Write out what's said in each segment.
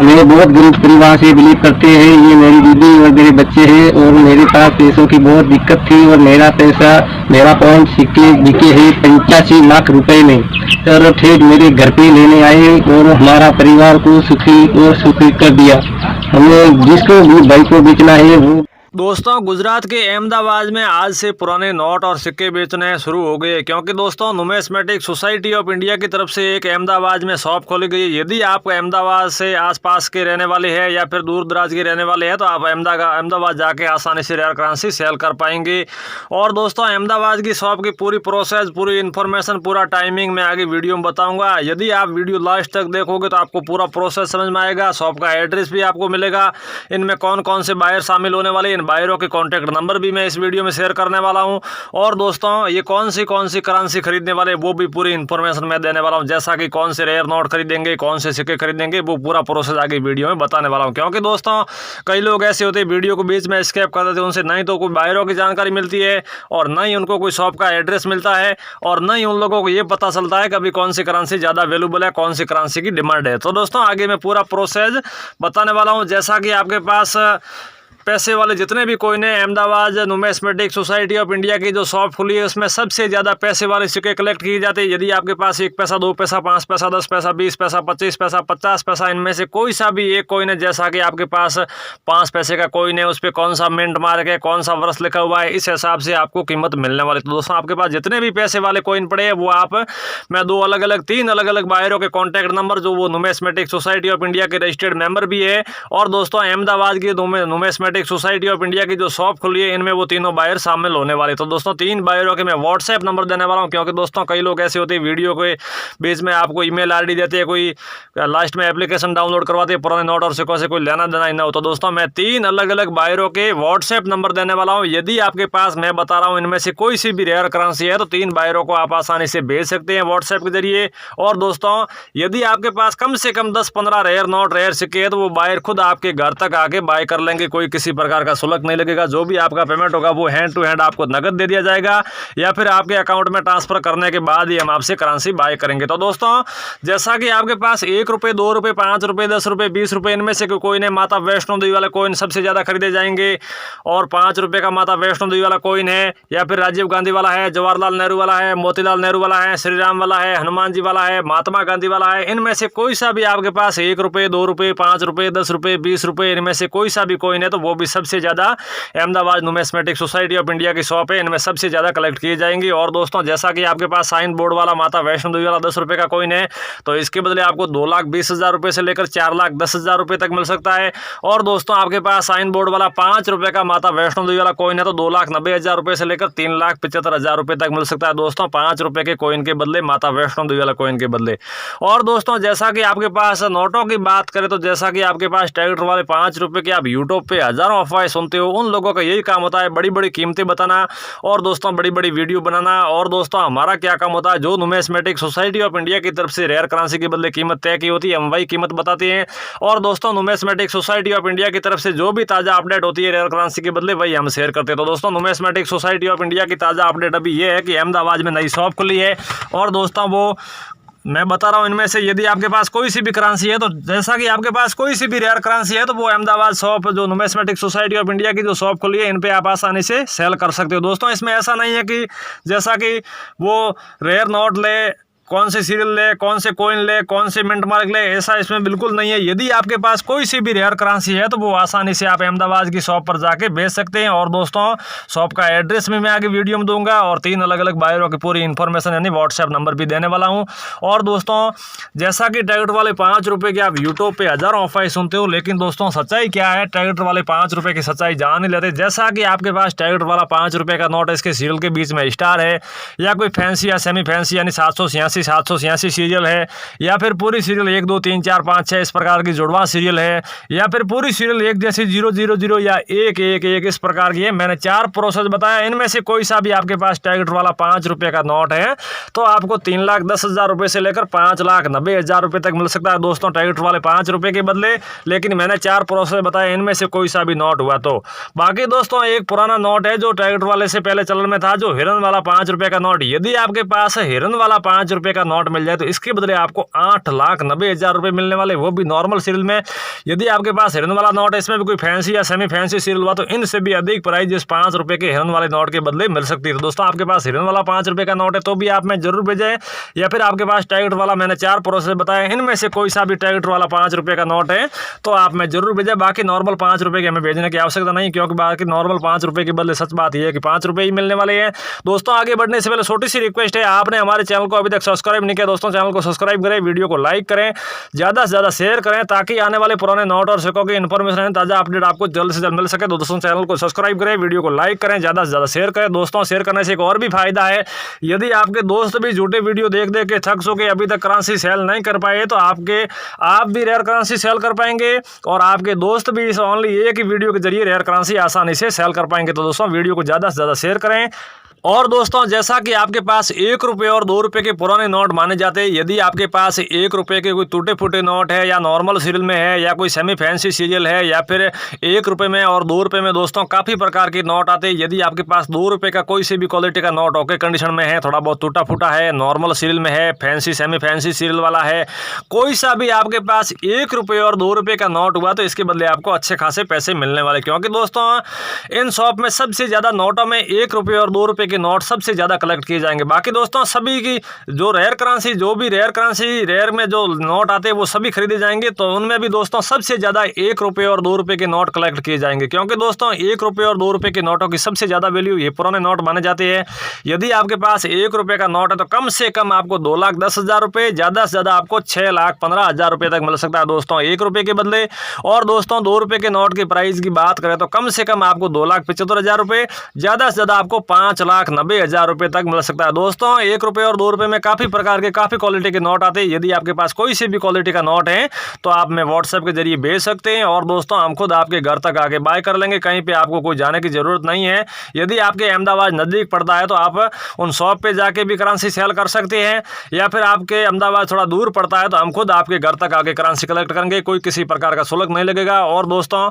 मैं बहुत गरीब परिवार से बिलीव करते हैं। ये मेरी बीवी और मेरे बच्चे हैं और मेरे पास पैसों की बहुत दिक्कत थी और मेरा पाउंड सिक्के बिके हैं 85 लाख रुपए में। सर ठेठ मेरे घर पे लेने आए और हमारा परिवार को सुखी कर दिया। हमें जिसको भी भाई को बेचना है वो। दोस्तों गुजरात के अहमदाबाद में आज से पुराने नोट और सिक्के बेचने शुरू हो गए, क्योंकि दोस्तों नुमिस्मेटिक सोसाइटी ऑफ इंडिया की तरफ से एक अहमदाबाद में शॉप खोली गई है। यदि आप अहमदाबाद से आसपास के रहने वाले हैं या फिर दूर दराज के रहने वाले हैं तो आप अहमदाबाद जाके आसानी से रेयर करेंसी सेल कर पाएंगे। और दोस्तों अहमदाबाद की शॉप की पूरी प्रोसेस, पूरी इन्फॉर्मेशन, पूरा टाइमिंग मैं आगे वीडियो में बताऊँगा। यदि आप वीडियो लास्ट तक देखोगे तो आपको पूरा प्रोसेस समझ में आएगा। शॉप का एड्रेस भी आपको मिलेगा, इनमें कौन कौन से बायर शामिल होने वाले, बायरों के कॉन्टैक्ट नंबर भी मैं इस वीडियो में शेयर करने वाला हूं। और दोस्तों ये कौन सी करेंसी खरीदने वाले वो भी पूरी इन्फॉर्मेशन मैं देने वाला हूं, जैसा कि कौन से रेयर नोट खरीदेंगे, कौन से सिक्के खरीदेंगे, वो पूरा प्रोसेस आगे वीडियो में बताने वाला हूं। क्योंकि दोस्तों कई लोग ऐसे होते हैं वीडियो को बीच में स्किप कर देते हैं, उनसे नहीं तो कोई बायरों की जानकारी मिलती है और न ही उनको कोई शॉप का एड्रेस मिलता है और न ही उन लोगों को ये पता चलता है कि अभी कौन सी करेंसी ज़्यादा वैल्यूबल है, कौन सी करेंसी की डिमांड है। तो दोस्तों आगे मैं पूरा प्रोसेस बताने वाला हूँ। जैसा कि आपके पास पैसे वाले जितने भी कोइन है, Ahmedabad numismatic society of India की जो शॉप खुली है उसमें सबसे ज़्यादा पैसे वाले सिक्के कलेक्ट किए जाते हैं। यदि आपके पास 1 पैसा, 2 पैसा, 5 पैसा, 10 पैसा, 20 पैसा, 25 पैसा, 50 पैसा, इनमें से कोई सा भी एक कोइन है, जैसा कि आपके पास 5 पैसे का कोइन है, उस पर कौन सा मिंट मार्क है, कौन सा वर्ष लिखा हुआ है, इस हिसाब से आपको कीमत मिलने वाली। तो दोस्तों आपके पास जितने भी पैसे वाले कोइन पड़े हैं वो मैं 3 अलग अलग बायरों के कॉन्टैक्ट नंबर, जो वो नुमिस्मेटिक सोसाइटी ऑफ इंडिया के रजिस्टर्ड मेंबर भी है और दोस्तों अहमदाबाद की नुमिस्मेटिक सोसाइटी ऑफ इंडिया की जो शॉप खुली है इनमें वो तीनों बायर शामिल होने वाले। तो दोस्तों 3 बायरों के मैं व्हाट्सएप नंबर देने वाला हूं, क्योंकि दोस्तों कई लोग ऐसे होते हैं वीडियो के बीच में आपको ईमेल आईडी देते हैं, कोई लास्ट में एप्लीकेशन डाउनलोड करवाते हैं पुराने नोट और सिक्कों से कोई लेना देना ही ना हो। तो दोस्तों मैं 3 अलग अलग बायरों के व्हाट्सएप नंबर देने वाला हूँ। यदि आपके पास, मैं बता रहा हूँ, इनमें से कोई सी भी रेयर करेंसी है तो 3 बायरों को आप आसानी से भेज सकते हैं व्हाट्सएप के जरिए। और दोस्तों यदि आपके पास कम से कम 10-15 रेयर नोट, रेयर सिक्के है तो वो बायर खुद आपके घर तक आके बाय कर लेंगे। कोई किसी प्रकार का शुल्क नहीं लगेगा। जो भी आपका पेमेंट होगा वो हैंड टू हैंड आपको नगद दे दिया जाएगा या फिर आपके अकाउंट में ट्रांसफर करने के बाद ही हम आपसे करेंसी बाय करेंगे। तो दोस्तों जैसा कि आपके पास 1 रुपये, 2 रुपये, 5 रुपये, 10 रुपये, 20 रुपये, इनमें से कोइन है, माता वैष्णो देवी वाला कोइन सबसे ज़्यादा खरीदे जाएंगे और 5 रुपये का माता वैष्णो देवी वाला कोइन है, या फिर राजीव गांधी वाला है, जवाहरलाल नेहरू वाला है, मोतीलाल नेहरू वाला है, श्री राम वाला है, हनुमान जी वाला है, महात्मा गांधी वाला है। इनमें से कोई सा भी आपके पास 1 रुपये, 2 रुपये, 5 रुपये, 10 रुपये, 20 रुपये, इनमें से कोई सा भी कोइन है तो वो भी सबसे ज़्यादा Ahmedabad numismatic society of India की शॉप है, इनमें सबसे ज़्यादा कलेक्ट किए जाएंगे। और दोस्तों जैसा कि आपके पास साइन बोर्ड वाला माता वैष्णो देवी वाला 10 रुपये का कोइन है तो इसके बदले आपको 2,20,000 रुपये से लेकर 4,10,000 रुपये तक मिल सकता है। और दोस्तों आपके पास साइन बोर्ड वाला 5 रुपये का माता वैष्णो देवी वाला कोइन है तो 2,90,000 रुपये से लेकर 3,75,000 रुपये तक मिल सकता है दोस्तों, 5 रुपये के कोइन के बदले, माता वैष्णो देवी वाला कोइन के बदले। और दोस्तों जैसा कि आपके पास नोटों की बात करें तो जैसा कि आपके पास टैगेट वाले 5 रुपये के आप यूट्यूब पे हजारों अफवाहें सुनते हो, उन लोगों का यही काम होता है बड़ी बड़ी कीमतें बताना और दोस्तों बड़ी बड़ी वीडियो बनाना। और दोस्तों हमारा क्या काम होता है, जो नुमिस्मेटिक सोसाइटी ऑफ इंडिया की तरफ से रेयर करेंसी के बदले कीमत तय की होती है हम वही कीमत बताते हैं। और दोस्तों नुमिस्मेटिक सोसाइटी ऑफ इंडिया की तरफ से जो भी ताज़ा अपडेट होती है रेयर करेंसी के बदले वही हम शेयर करते हैं। तो दोस्तों नुमिस्मेटिक सोसाइटी ऑफ इंडिया की ताज़ा अपडेट अभी ये है कि अहमदाबाद में नई शॉप खुली है और दोस्तों वो मैं बता रहा हूँ इनमें से यदि आपके पास कोई सी भी करेंसी है तो जैसा कि आपके पास कोई सी भी रेयर करेंसी है तो वो अहमदाबाद शॉप, जो नुमिस्मेटिक सोसाइटी ऑफ इंडिया की जो शॉप खुली है, इन पे आप आसानी से सेल कर सकते हो। दोस्तों इसमें ऐसा नहीं है कि जैसा कि वो रेयर नोट ले, कौन से सीरियल ले, कौन से कोइन ले, कौन से मिंट मार्क ले, ऐसा इसमें बिल्कुल नहीं है। यदि आपके पास कोई सी भी रेयर करेंसी है तो वो आसानी से आप अहमदाबाद की शॉप पर जाके बेच सकते हैं। और दोस्तों शॉप का एड्रेस भी मैं आगे वीडियो में दूंगा और 3 अलग अलग बायरों की पूरी इन्फॉर्मेशन यानी व्हाट्सएप नंबर भी देने वाला हूँ। और दोस्तों जैसा कि टैगेट वाले 5 रुपये के आप यूट्यूब पर हजारों अफवाहें सुनते हो, लेकिन दोस्तों सच्चाई क्या है, टैगेट वाले 5 रुपये की सच्चाई जान नहीं लेते। जैसा कि आपके पास टैगेट वाला 5 रुपये का नोट है, इसके सीरियल के बीच में स्टार है या कोई फैंसी या सेमी फैंसी यानी 786, 786 सीरियल है, या फिर पूरी सीरियल 1 2 3 4 5 6 इस प्रकार की जुड़वा सीरियल है, या फिर पूरी सीरियल एक जैसी 000 या 111 इस प्रकार की है। मैंने 4 प्रोसेस बताया, इनमें से कोई सा भी आपके पास टैगेट वाला 5 रुपये का नोट है तो आपको 3,10,000 रुपये से लेकर 5,90,000 रुपये तक मिल सकता है दोस्तों टैगेट वाले 5 रुपये के बदले। लेकिन मैंने 4 प्रोसेस बताया, इनमें से कोई सा भी नोट हुआ तो। बाकी दोस्तों एक पुराना नोट है जो टैगेट वाले से पहले चलन में था, जो हिरन वाला 5 रुपये का नोट। यदि आपके पास हिरन वाला 5 रुपये रुपये का नोट मिल जाए तो इसके बदले आपको 8,90,000 रुपये मिलने वाले, वो भी नॉर्मल सीरियल में। यदि आपके पास हिरन वाला नोट है, इसमें भी कोई फैंसी या सेमी फैंसी सीरियल हुआ तो इनसे भी अधिक प्राइस जिस 5 रुपये के हिरन वाले नोट के बदले मिल सकती है। तो दोस्तों आपके पास हिरन वाला 5 रुपये का नोट है तो भी आप में जरूर भेजें, या फिर आपके पास टाइगर वाला, मैंने 4 प्रोसेस बताए, इनमें से कोई सा भी टाइगर वाला 5 रुपये का नोट है तो आप में जरूर भेजें। बाकी नॉर्मल 5 रुपये के हमें भेजने की आवश्यकता नहीं, क्योंकि बाकी नॉर्मल 5 रुपये के बदले सच बात यह है कि 5 रुपये ही मिलने वाले हैं। दोस्तों आगे बढ़ने से पहले छोटी सी रिक्वेस्ट है, आपने हमारे चैनल को अभी तक सब्सक्राइब नहीं किया, दोस्तों चैनल को सब्सक्राइब करें, वीडियो को लाइक करें, ज़्यादा से ज़्यादा शेयर करें, ताकि आने वाले पुराने नोट और सिक्कों की इन्फॉर्मेशन, ताज़ा अपडेट आपको जल्द से जल्द मिल सके। तो दोस्तों चैनल को सब्सक्राइब करें, वीडियो को लाइक करें, ज़्यादा से ज़्यादा शेयर करें। दोस्तों शेयर करने से एक और भी फायदा है, यदि आपके दोस्त भी झूठे वीडियो देख के थक सो के अभी तक करेंसी सेल नहीं कर पाए तो आप भी रेयर करेंसी सेल कर पाएंगे और आपके दोस्त भी इस ओनली एक ही वीडियो के जरिए रेयर करेंसी आसानी से सेल कर पाएंगे। तो दोस्तों वीडियो को ज़्यादा से ज़्यादा शेयर करें। और दोस्तों जैसा कि आपके पास 1 रुपये और 2 रुपये के पुराने नोट माने जाते हैं, यदि आपके पास 1 रुपये के कोई टूटे फूटे नोट है या नॉर्मल सीरियल में है या कोई सेमी फैंसी सीरियल है या फिर 1 रुपये में और 2 रुपये में दोस्तों काफ़ी प्रकार के नोट आते हैं। यदि आपके पास 2 रुपये का कोई से भी क्वालिटी का नोट ओके कंडीशन में है, थोड़ा बहुत टूटा फूटा है, नॉर्मल सीरियल में है, फैंसी सेमी फैंसी सीरियल वाला है, कोई सा भी आपके पास 1 रुपये और 2 रुपये का नोट हुआ तो इसके बदले आपको अच्छे खासे पैसे मिलने वाले, क्योंकि दोस्तों इन शॉप में सबसे ज़्यादा नोटों में 1 रुपये और 2 रुपये के नोट सबसे ज़्यादा कलेक्ट किए जाएंगे। बाकी दोस्तों सभी की जो रेयर करेंसी, जो भी रेयर करेंसी रेयर में जो नोट आते हैं वो सभी खरीदे जाएंगे, तो उनमें भी दोस्तों सबसे ज़्यादा 1 रुपये और 2 रुपये के नोट कलेक्ट किए जाएंगे, क्योंकि दोस्तों 1 रुपये और 2 रुपये के नोटों की सबसे ज़्यादा वैल्यू ये पुराने नोट माने जाते हैं। यदि आपके पास 1 रुपये का नोट है तो कम से कम आपको 2,10,000 रुपये, ज़्यादा से ज़्यादा आपको 6,15,000 रुपये तक मिल सकता है दोस्तों 1 रुपये के बदले। और दोस्तों 2 रुपये के नोट की प्राइस की बात करें तो कम से कम आपको 2,75,000 रुपये, ज़्यादा से ज़्यादा आपको 5,90,000 रुपये तक मिल सकता है दोस्तों। 1 रुपये और 2 रुपये में काफ़ी प्रकार के काफ़ी क्वालिटी के नोट आते हैं। यदि आपके पास कोई से भी क्वालिटी का नोट है तो आप में व्हाट्सएप के जरिए भेज सकते हैं और दोस्तों हम खुद आपके घर तक आके बाय कर लेंगे, कहीं पे आपको कोई जाने की ज़रूरत नहीं है। यदि आपके अहमदाबाद नज़दीक पड़ता है तो आप उन शॉप पे जाके भी करेंसी सेल कर सकते हैं, या फिर आपके अहमदाबाद थोड़ा दूर पड़ता है तो हम खुद आपके घर तक आके करेंसी कलेक्ट करेंगे, कोई किसी प्रकार का शुल्क नहीं लगेगा। और दोस्तों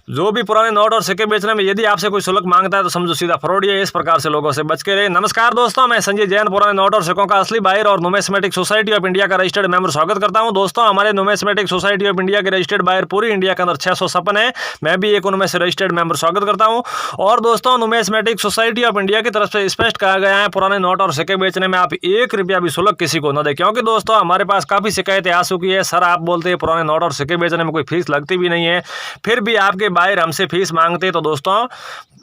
जो भी पुराने नोट और सिक्के बेचने में यदि आपसे कोई शुल्क मांगता है तो समझो सीधा फ्रॉड है, इस प्रकार से लोगों से बच के रहे। नमस्कार दोस्तों, मैं संजय जैन पुराने नोट और सिक्कों का असली बायर और नुमिस्मेटिक सोसाइटी ऑफ इंडिया का रजिस्टर्ड मेंबर स्वागत करता हूं। दोस्तों हमारे नुमिस्मेटिक सोसाइटी ऑफ इंडिया के रजिस्टर्ड बायर पूरी इंडिया के अंदर 656 है, मैं भी एक उनमें से रजिस्टर्ड मेंबर स्वागत करता हूँ। और दोस्तों नुमिस्मेटिक सोसाइटी ऑफ इंडिया की तरफ से स्पष्ट कहा गया है, पुराने नोट और सिक्के बेचने में आप 1 रुपया भी शुल्क किसी को न दे, क्योंकि दोस्तों हमारे पास काफ़ी शिकायतें आ चुकी है, सर आप बोलते हैं पुराने नोट और सिक्के बेचने में कोई फीस लगती भी नहीं है, फिर भी आपके बायर हमसे फीस मांगते। तो दोस्तों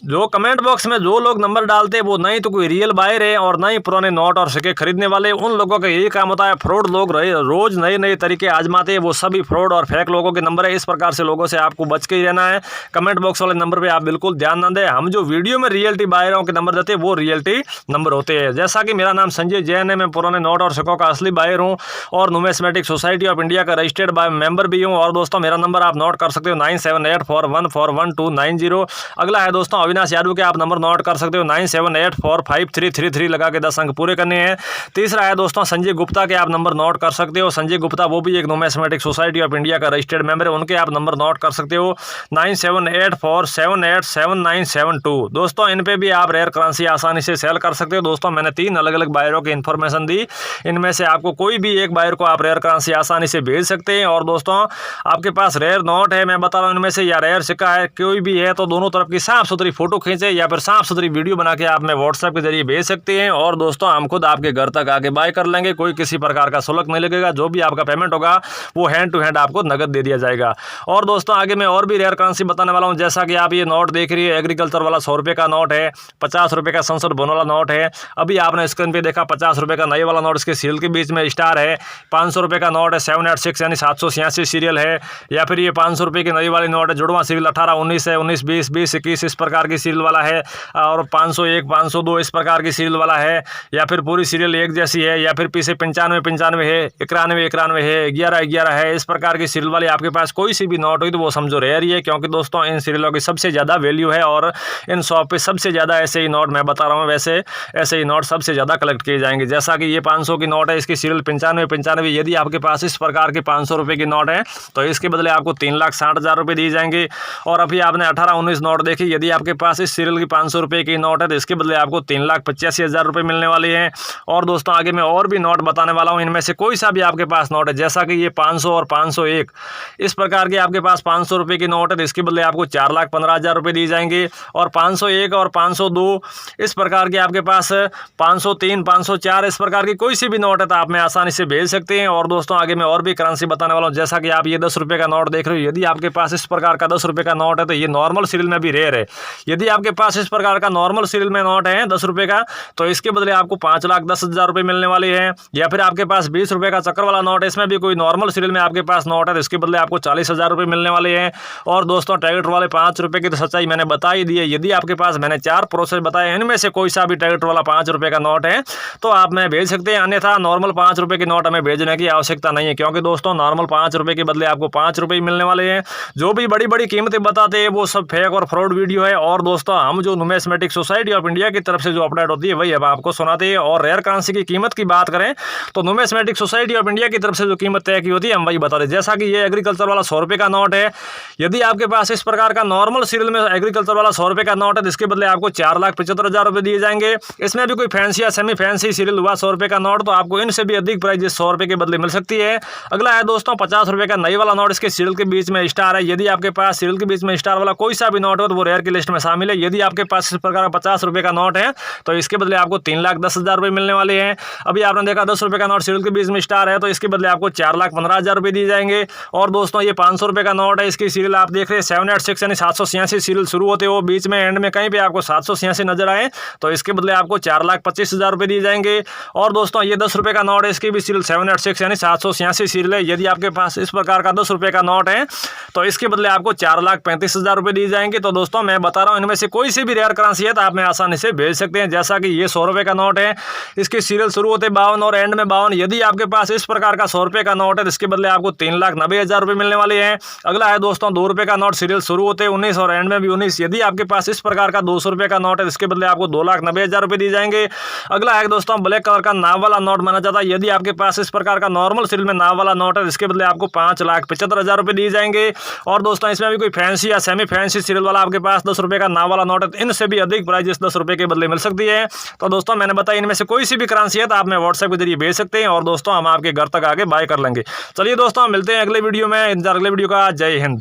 जो कमेंट बॉक्स में जो लोग नंबर डालते हैं वो नहीं तो कोई रियल बायर है और नहीं पुराने नोट और सिक्के खरीदने वाले, उन लोगों का यही काम होता है। फ्रॉड लोग रोज नए नए तरीके आजमाते हैं, वो सभी फ्रॉड और फेक लोगों के नंबर है। इस प्रकार से लोगों से आपको बच के ही रहना है। कमेंट बॉक्स वाले नंबर पे आप बिल्कुल ध्यान ना दें, हम जो वीडियो में रियलिटी बायरों के नंबर देते हैं वो रियलिटी नंबर होते हैं। जैसा कि मेरा नाम संजय जैन है, मैं पुराने नोट और सिक्कों का असली बायर हूँ और नुमिस्मेटिक सोसाइटी ऑफ इंडिया का रजिस्टर्ड मेंबर भी हूँ। और दोस्तों मेरा नंबर आप नोट कर सकते हो 9784141290। अगला है दोस्तों अविनाश यादव के, आप नंबर नोट कर सकते हो 9784533333 लगा के 10 अंक पूरे करने हैं। तीसरा है दोस्तों संजय गुप्ता के, आप नंबर नोट कर सकते हो। संजय गुप्ता वो भी एक नुमिस्मेटिक सोसाइटी ऑफ इंडिया का रजिस्टर्ड मेंबर है, उनके आप नंबर नोट कर सकते हो 9784787972। दोस्तों इन पे भी आप रेयर करेंसी आसानी से सेल कर सकते हो। दोस्तों मैंने 3 अलग अलग बायरों की इन्फॉर्मेशन दी, इनमें से आपको कोई भी एक बायर को आप रेयर करेंसी आसानी से भेज सकते हैं। और दोस्तों आपके पास रेयर नोट है मैं बता रहा हूँ इनमें से, या रेयर सिक्का है कोई भी है, तो दोनों तरफ की साफ सुथरी फोटो खींचे या फिर साफ सुथरी वीडियो बना के आप में व्हाट्सएप के जरिए भेज सकते हैं। और दोस्तों हम खुद आपके घर तक आके बाय कर लेंगे, कोई किसी प्रकार का शुल्क नहीं लगेगा। जो भी आपका पेमेंट होगा वो हैंड टू हैंड आपको नगद दे दिया जाएगा। और दोस्तों आगे मैं और भी रेयर करेंसी बताने वाला हूँ। जैसा कि आप ये नोट देख रही है, एग्रीकल्चर वाला 100 रुपये का नोट है, 50 रुपये का संसद भवन वाला नोट है। अभी आपने स्क्रीन पे देखा 50 रुपये का नए वाला नोट, इसके सीरियल के बीच में स्टार है। 500 रुपये का नोट है 786 यानी 786 सीरियल है। या फिर ये 500 रुपये की नई वाली नोट है, जुड़वा सीरियल 18 19 है, 19 20 20 21 इस प्रकार की सीरियल वाला है। और 501 502 इस प्रकार की सीरियल वाला है। या फिर पूरी सीरियल एक जैसी है, या फिर पीछे 95 95 है, 91 91 है, 11 11 है। इस प्रकार की सीरियल वाली आपके पास कोई सी भी नोट हुई तो वो समझो रेयर ही है, क्योंकि दोस्तों इन सीरियलों की सबसे ज़्यादा वैल्यू है और इन शॉप पे सबसे ज़्यादा ऐसे ही नोट मैं बता रहा हूँ, वैसे ऐसे ही नोट सबसे ज़्यादा कलेक्ट किए जाएंगे। जैसा कि ये 500 की नोट है, इसकी सीरियल 95 95। यदि आपके पास इस प्रकार के 500 रुपये की नोट है तो इसके बदले आपको 3,60,000 रुपये दिए जाएंगे। और अभी आपने 18 19 नोट देखी, यदि आपके आपके पास इस सीरियल की 500 रुपये की नोट है तो इसके बदले आपको 3,85,000 रुपये मिलने वाले हैं। और दोस्तों आगे मैं और भी नोट बताने वाला हूँ, इनमें से कोई सा भी आपके पास नोट है, जैसा कि ये 500 और 501 इस प्रकार के आपके पास 500 रुपये की नोट है तो इसके बदले आपको 4,15,000 रुपये दिए जाएंगे। और 501 और 502 इस प्रकार के आपके पास 503, 504 इस प्रकार की कोई सी भी नोट है तो आप में आसानी से भेज सकते हैं। और दोस्तों आगे मैं और भी करेंसी बताने वाला हूँ, जैसा कि आप ये 10 रुपये का नोट देख रहे हो, यदि आपके पास इस प्रकार का 10 रुपये का नोट है तो ये नॉर्मल सीरियल में भी रेयर है। यदि आपके पास इस प्रकार का नॉर्मल सीरियल में नोट है 10 रुपये का तो इसके बदले आपको 5,10,000 रुपये मिलने वाले हैं। या फिर आपके पास 20 रुपये का चक्कर वाला नोट है, इसमें भी कोई नॉर्मल सीरियल में आपके पास नोट है तो इसके बदले आपको 40,000 रुपये मिलने वाले हैं। और दोस्तों ट्रैक्टर वाले 5 रुपये की तो सच्चाई मैंने बता ही दी है। यदि आपके पास मैंने 4 प्रोसेस बताए, इनमें से कोई सा भी ट्रैक्टर वाला 5 रुपये का नोट है तो आप में भेज सकते हैं, अन्यथा नॉर्मल 5 रुपये की नोट हमें भेजने की आवश्यकता नहीं है, क्योंकि दोस्तों नॉर्मल 5 रुपये के बदले आपको 5 रुपये मिलने वाले हैं। जो भी बड़ी बड़ी कीमतें बताते हैं वो सब फेक और फ्रॉड वीडियो है। और दोस्तों हम जो नुमिस्मेटिक सोसाइटी ऑफ इंडिया की तरफ से जो अपडेट होती है वही अब आपको सुनाते हैं। और रेयर करेंसी की कीमत की बात करें तो नुमिस्मेटिक सोसाइटी ऑफ इंडिया की तरफ से जो कीमत तय की होती है हम वही बता रहे। जैसा कि ये एग्रीकल्चर वाला 100 रुपये का नोट है, यदि आपके पास इस प्रकार का नॉर्मल सीरियल में एग्रीकल्चर वाला 100 रुपये का नोट है तो इसके बदले आपको 4,75,000 रुपये दिए जाएंगे। इसमें भी कोई फैंसी या सेमी फैंसी सीरियल हुआ 100 रुपये का नोट तो आपको इनसे भी अधिक प्राइस 100 रुपये के बदले मिल सकती है। अगला है दोस्तों 50 रुपये का नई वाला नोट, इसके सीरियल के बीच में स्टार है। यदि आपके पास सीरियल के बीच में स्टार वाला कोई सा भी नोट हो तो वो रेयर की लिस्ट में शामिल है। यदि आपके पास इस प्रकार का 50 रुपये का नोट है तो इसके बदले आपको 3,10,000 रुपये मिलने वाले हैं। अभी आपने देखा 10 रुपये का नोट सीरियल के बीच में स्टार है तो इसके बदले आपको 4,15,000 रुपये दिए जाएंगे। और दोस्तों ये 500 रुपये का नोट है, इसकी सीरियल आप देख रहे हैं 786 यानी 786 सीरियल शुरू होते हो, बीच में एंड में कहीं पे आपको 786 नजर आए तो इसके बदले आपको 4,25,000 रुपये दिए जाएंगे। और दोस्तों ये 10 रुपये का नोट है, इसकी भी सीरियल 786 यानी 786 सीरियल है। यदि आपके पास इस प्रकार का 10 रुपये का नोट है तो इसके बदले आपको 4,35,000 रुपये दिए जाएंगे। तो दोस्तों मैं बता रहा हूँ इनमें से कोई सी भी रेयर करेंसी है तो आप में आसानी से भेज सकते हैं। जैसा कि ये 100 रुपये का नोट है, इसकी सीरियल शुरू होते 52 और एंड में 52। यदि आपके पास इस प्रकार का 100 रुपये का नोट है तो इसके बदले आपको 3,90,000 रुपये मिलने वाले हैं। अगला है दोस्तों 2 रुपये का नोट, सीरियल शुरू होते 19 और एंड में भी 19। यदि आपके पास इस प्रकार का 200 रुपये का नोट है इसके बदले आपको 2,90,000 रुपये दिए जाएंगे। अगला है दोस्तों ब्लैक कलर का नाव वाला नोट माना जाता है। यदि आपके पास इस प्रकार का नॉर्मल सीरियल में नाव वाला नोट है इसके बदले आपको 5,75,000 रुपये दिए जाएंगे। और दोस्तों इसमें भी कोई फैंसी या सेमी फैंसी सीरियल वाला आपके पास 10 रुपये का नाव वाला नोट है, इनसे भी अधिक प्राइस 10 रुपये के बदले मिल सकती है। तो दोस्तों मैंने बताया इनमें से कोई सी भी करेंसी है तो आप में व्हाट्सएप के जरिए भेज सकते हैं और दोस्तों हम आपके घर तक आके बाय कर लेंगे। चलिए दोस्तों मिलते हैं अगले वीडियो में, इंतजार अगले वीडियो का। जय हिंद।